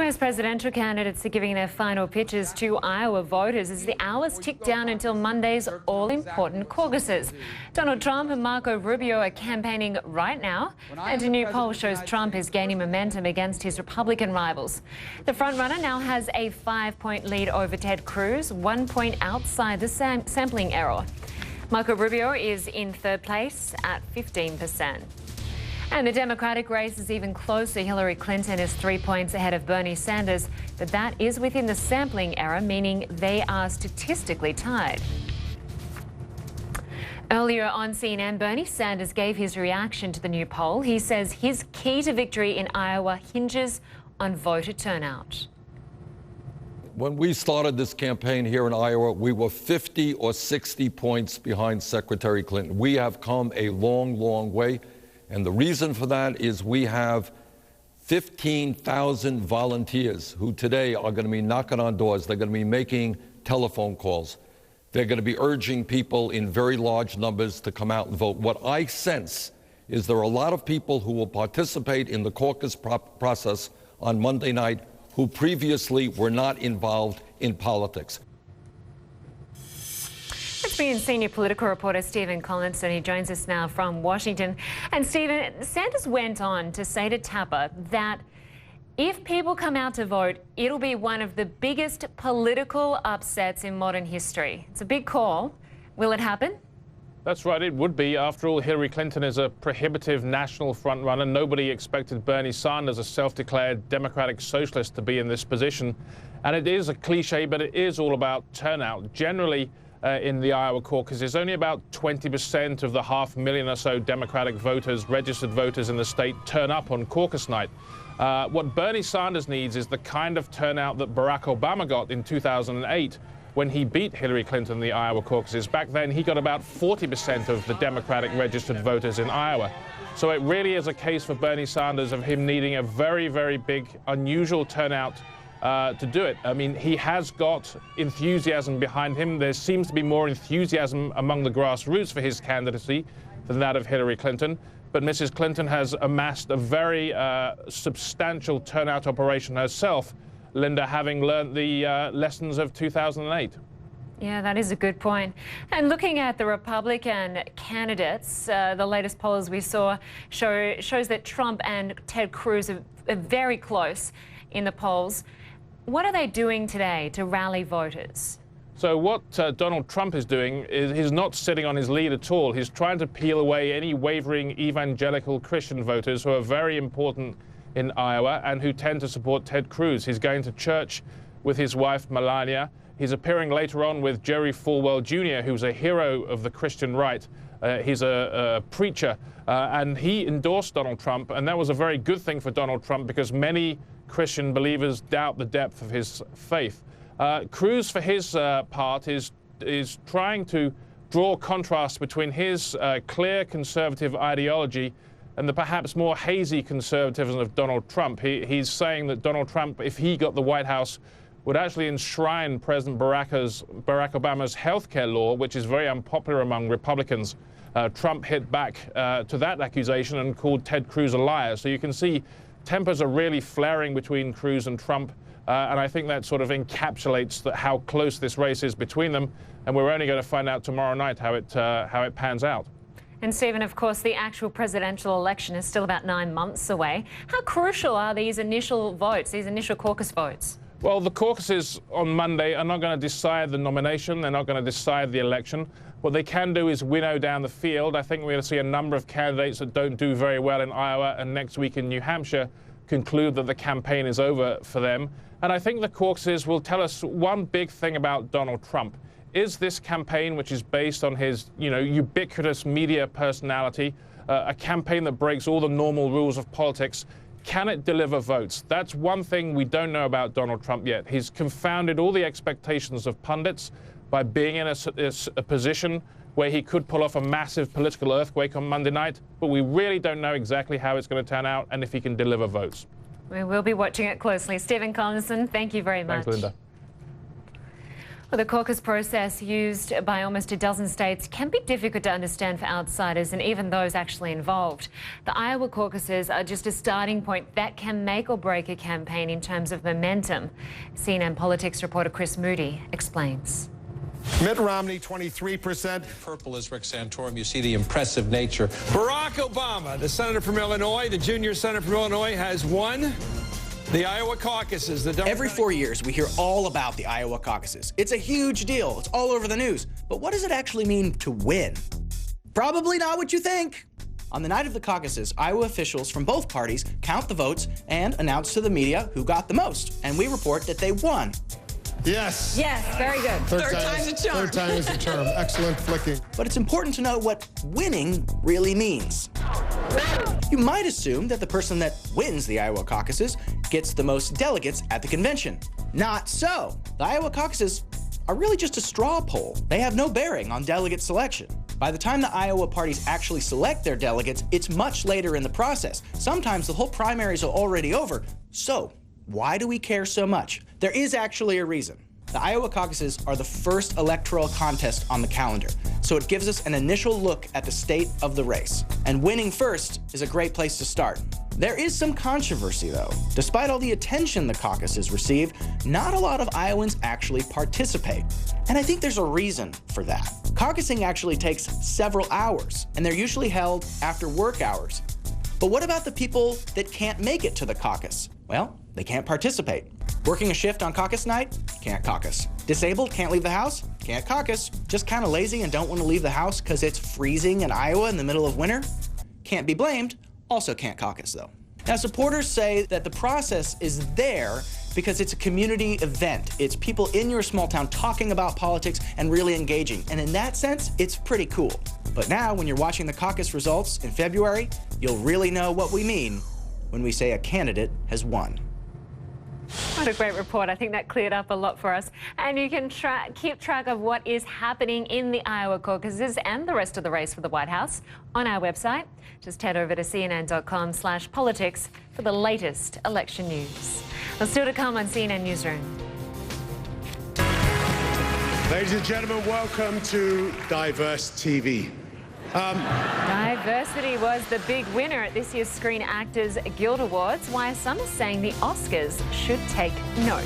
U.S. presidential candidates are giving their final pitches to Iowa voters as the hours tick down until Monday's all-important caucuses. Donald Trump and Marco Rubio are campaigning right now, and a new poll shows Trump is gaining momentum against his Republican rivals. The frontrunner now has a 5-point lead over Ted Cruz, 1 point outside the sampling error. Marco Rubio is in third place at 15%. And the Democratic race is even closer. Hillary Clinton is 3 points ahead of Bernie Sanders, but that is within the sampling error, meaning they are statistically tied. Earlier on CNN, Bernie Sanders gave his reaction to the new poll. He says his key to victory in Iowa hinges on voter turnout. When we started this campaign here in Iowa, we were 50 or 60 points behind Secretary Clinton. We have come a long, long way. And the reason for that is we have 15,000 volunteers who today are going to be knocking on doors. They're going to be making telephone calls. They're going to be urging people in very large numbers to come out and vote. What I sense is there are a lot of people who will participate in the caucus process on Monday night who previously were not involved in politics. Let's bring in senior political reporter Stephen Collinson. He joins us now from Washington. And Stephen, Sanders went on to say to Tapper that if people come out to vote, it'll be one of the biggest political upsets in modern history. It's a big call. Will it happen? That's right, it would be. After all, Hillary Clinton is a prohibitive national frontrunner. Nobody expected Bernie Sanders, a self-declared democratic socialist, to be in this position. And it is a cliche, but it is all about turnout. Generally, in the Iowa caucuses, only about 20% of the 500,000 or so Democratic voters, registered voters in the state, turn up on caucus night. What Bernie Sanders needs is the kind of turnout that Barack Obama got in 2008 when he beat Hillary Clinton in the Iowa caucuses. Back then, he got about 40% of the Democratic registered voters in Iowa. So it really is a case for Bernie Sanders of him needing a very, very big, unusual turnout to do it. I mean, he has got enthusiasm behind him. There seems to be more enthusiasm among the grassroots for his candidacy than that of Hillary Clinton. But Mrs. Clinton has amassed a very substantial turnout operation herself, Linda, having learned the lessons of 2008. Yeah, that is a good point. And looking at the Republican candidates, the latest polls we saw shows that Trump and Ted Cruz are very close in the polls. What are they doing today to rally voters? So what Donald Trump is doing is he's not sitting on his lead at all. He's trying to peel away any wavering evangelical Christian voters who are very important in Iowa and who tend to support Ted Cruz. He's going to church with his wife, Melania. He's appearing later on with Jerry Falwell Jr., who's a hero of the Christian right. He's a preacher, and he endorsed Donald Trump, and that was a very good thing for Donald Trump because many Christian believers doubt the depth of his faith. Cruz, for his part, is trying to draw contrast between his clear conservative ideology and the perhaps more hazy conservatism of Donald Trump. He's saying that Donald Trump, if he got the White House, would actually enshrine President Barack Obama's health care law, which is very unpopular among Republicans. Trump hit back to that accusation and called Ted Cruz a liar. So you can see tempers are really flaring between Cruz and Trump, and I think that sort of encapsulates how close this race is between them, and we're only going to find out tomorrow night how it pans out. And Stephen, of course, the actual presidential election is still about 9 months away. How crucial are these initial votes, these initial caucus votes? Well, the caucuses on Monday are not going to decide the nomination. They're not going to decide the election. What they can do is winnow down the field. I think we're going to see a number of candidates that don't do very well in Iowa and next week in New Hampshire conclude that the campaign is over for them. And I think the caucuses will tell us one big thing about Donald Trump. Is this campaign, which is based on his, ubiquitous media personality, a campaign that breaks all the normal rules of politics? Can it deliver votes? That's one thing we don't know about Donald Trump yet. He's confounded all the expectations of pundits by being in a position where he could pull off a massive political earthquake on Monday night, but we really don't know exactly how it's going to turn out and if he can deliver votes. We will be watching it closely. Stephen Collinson, thank you very much. Thanks, Linda. Well, the caucus process used by almost a dozen states can be difficult to understand for outsiders and even those actually involved. The Iowa caucuses are just a starting point that can make or break a campaign in terms of momentum. CNN politics reporter Chris Moody explains. Mitt Romney, 23%. Purple is Rick Santorum. You see the impressive nature. Barack Obama, the senator from Illinois, the junior senator from Illinois, has won the Iowa caucuses. Every 4 years, we hear all about the Iowa caucuses. It's a huge deal. It's all over the news. But what does it actually mean to win? Probably not what you think. On the night of the caucuses, Iowa officials from both parties count the votes and announce to the media who got the most. And we report that they won. Yes. Yes, very good. Third time's a charm. Third time is the charm. Excellent flicking. But it's important to know what winning really means. You might assume that the person that wins the Iowa caucuses gets the most delegates at the convention. Not so. The Iowa caucuses are really just a straw poll. They have no bearing on delegate selection. By the time the Iowa parties actually select their delegates, it's much later in the process. Sometimes the whole primaries are already over. So, why do we care so much? There is actually a reason. The Iowa caucuses are the first electoral contest on the calendar, so it gives us an initial look at the state of the race. And winning first is a great place to start. There is some controversy, though. Despite all the attention the caucuses receive, not a lot of Iowans actually participate. And I think there's a reason for that. Caucusing actually takes several hours, and they're usually held after work hours. But what about the people that can't make it to the caucus? Well, they can't participate. Working a shift on caucus night? Can't caucus. Disabled? Can't leave the house? Can't caucus. Just kind of lazy and don't want to leave the house because it's freezing in Iowa in the middle of winter? Can't be blamed. Also can't caucus, though. Now, supporters say that the process is there because it's a community event. It's people in your small town talking about politics and really engaging. And in that sense, it's pretty cool. But now, when you're watching the caucus results in February, you'll really know what we mean when we say a candidate has won. What a great report. I think that cleared up a lot for us. And you can keep track of what is happening in the Iowa caucuses and the rest of the race for the White House on our website. Just head over to cnn.com/politics for the latest election news. Well, still to come on CNN Newsroom. Ladies and gentlemen, welcome to Diverse TV. Diversity was the big winner at this year's Screen Actors Guild Awards, while some are saying the Oscars should take note.